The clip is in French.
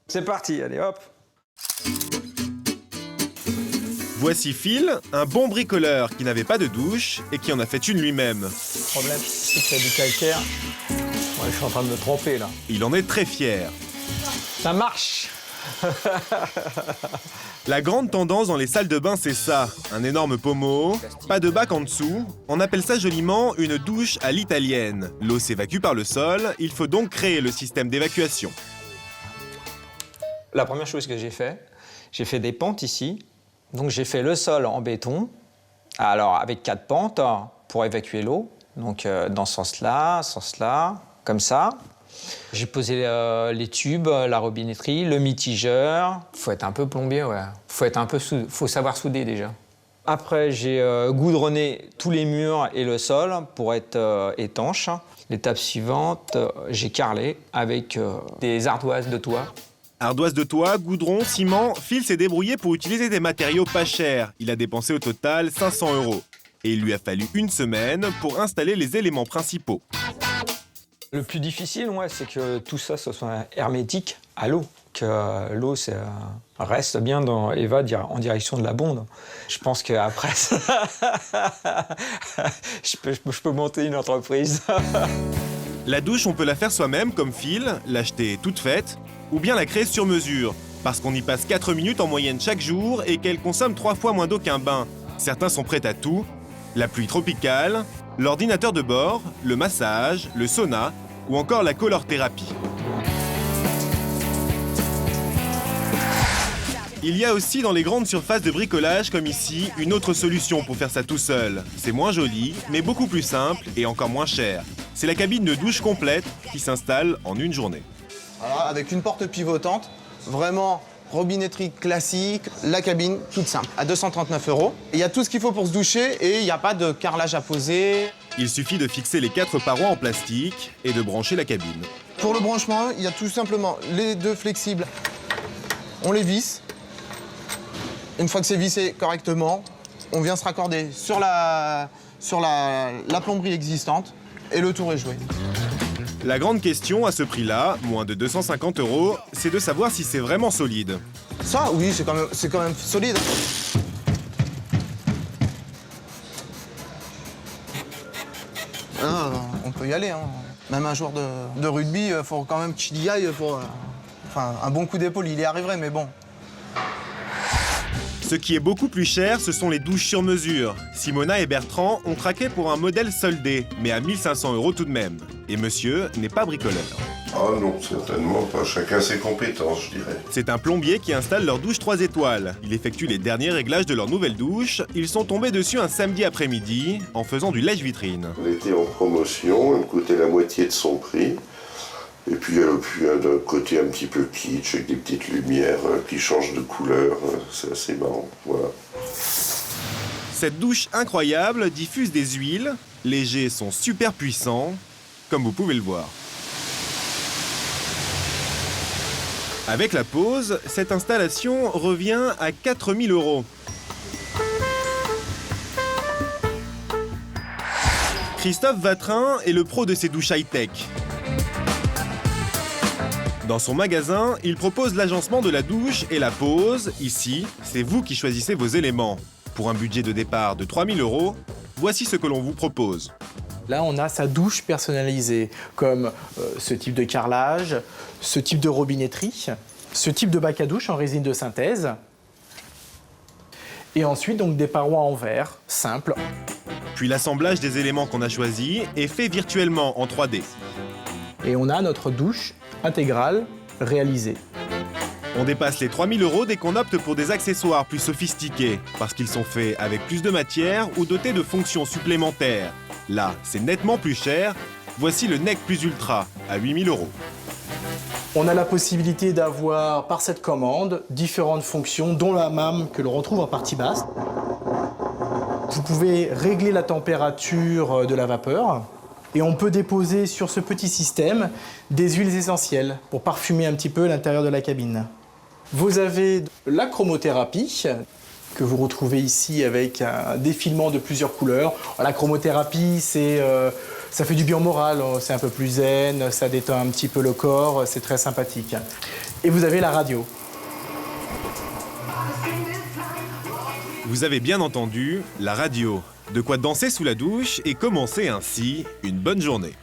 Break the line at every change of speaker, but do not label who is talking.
C'est parti, allez hop.
Voici Phil, un bon bricoleur qui n'avait pas de douche et qui en a fait une lui-même.
Le problème, c'est qu'il y a du calcaire. Ouais, je suis en train de me tromper là.
Il en est très fier.
Ça marche.
La grande tendance dans les salles de bain, c'est ça. Un énorme pommeau, pas de bac en dessous. On appelle ça joliment une douche à l'italienne. L'eau s'évacue par le sol, il faut donc créer le système d'évacuation.
La première chose que j'ai fait des pentes ici. Donc j'ai fait le sol en béton, alors avec 4 pentes pour évacuer l'eau. Donc dans ce sens-là, comme ça. J'ai posé les tubes, la robinetterie, le mitigeur. Faut être un peu plombier, ouais. Faut savoir souder déjà. Après, j'ai goudronné tous les murs et le sol pour être étanche. L'étape suivante, j'ai carrelé avec des ardoises de toit.
Ardoise de toit, goudron, ciment, Phil s'est débrouillé pour utiliser des matériaux pas chers. Il a dépensé au total 500 €. Et il lui a fallu une semaine pour installer les éléments principaux.
Le plus difficile, ouais, c'est que tout ça soit hermétique à l'eau. Que l'eau reste bien et va en direction de la bonde. Je pense qu'après, je peux monter une entreprise.
La douche, on peut la faire soi-même comme Phil, l'acheter toute faite, ou bien la créer sur mesure, parce qu'on y passe 4 minutes en moyenne chaque jour et qu'elle consomme 3 fois moins d'eau qu'un bain. Certains sont prêts à tout, la pluie tropicale, l'ordinateur de bord, le massage, le sauna ou encore la color-thérapie. Il y a aussi dans les grandes surfaces de bricolage comme ici une autre solution pour faire ça tout seul. C'est moins joli, mais beaucoup plus simple et encore moins cher. C'est la cabine de douche complète qui s'installe en une journée.
Alors, avec une porte pivotante, vraiment robinetterie classique, la cabine toute simple, à 239 €. Il y a tout ce qu'il faut pour se doucher et il n'y a pas de carrelage à poser.
Il suffit de fixer les 4 parois en plastique et de brancher la cabine.
Pour le branchement, il y a tout simplement les 2 flexibles. On les visse. Une fois que c'est vissé correctement, on vient se raccorder sur la plomberie existante et le tour est joué.
La grande question à ce prix-là, moins de 250 €, c'est de savoir si c'est vraiment solide.
Ça, oui, c'est quand même solide. Ah, on peut y aller, hein. Même un joueur de rugby, il faut quand même qu'il y aille pour... Enfin, un bon coup d'épaule, il y arriverait, mais bon.
Ce qui est beaucoup plus cher, ce sont les douches sur mesure. Simona et Bertrand ont craqué pour un modèle soldé, mais à 1 500 € tout de même. Et monsieur n'est pas bricoleur.
Ah non, certainement pas. Chacun ses compétences, je dirais.
C'est un plombier qui installe leur douche 3 étoiles. Il effectue les derniers réglages de leur nouvelle douche. Ils sont tombés dessus un samedi après-midi en faisant du lèche-vitrine.
Elle était en promotion, elle coûtait la moitié de son prix. Et puis elle a d'un côté un petit peu kitsch, avec des petites lumières qui changent de couleur. C'est assez marrant, voilà.
Cette douche incroyable diffuse des huiles. Les jets sont super puissants, comme vous pouvez le voir. Avec la pause, cette installation revient à 4 000 €. Christophe Vatrin est le pro de ces douches high-tech. Dans son magasin, il propose l'agencement de la douche et la pose. Ici, c'est vous qui choisissez vos éléments. Pour un budget de départ de 3 000 €, voici ce que l'on vous propose.
Là, on a sa douche personnalisée, comme ce type de carrelage, ce type de robinetterie, ce type de bac à douche en résine de synthèse. Et ensuite, donc, des parois en verre, simples.
Puis l'assemblage des éléments qu'on a choisis est fait virtuellement en 3D.
Et on a notre douche intégrale réalisée.
On dépasse les 3 000 € dès qu'on opte pour des accessoires plus sophistiqués, parce qu'ils sont faits avec plus de matière ou dotés de fonctions supplémentaires. Là, c'est nettement plus cher. Voici le NEC Plus Ultra, à 8 000 €.
On a la possibilité d'avoir, par cette commande, différentes fonctions, dont la MAM que l'on retrouve en partie basse. Vous pouvez régler la température de la vapeur. Et on peut déposer sur ce petit système des huiles essentielles pour parfumer un petit peu l'intérieur de la cabine. Vous avez la chromothérapie que vous retrouvez ici avec un défilement de plusieurs couleurs. La chromothérapie, c'est Ça fait du bien au moral, c'est un peu plus zen, ça détend un petit peu le corps, c'est très sympathique. Et vous avez la radio.
Vous avez bien entendu, la radio. De quoi danser sous la douche et commencer ainsi une bonne journée.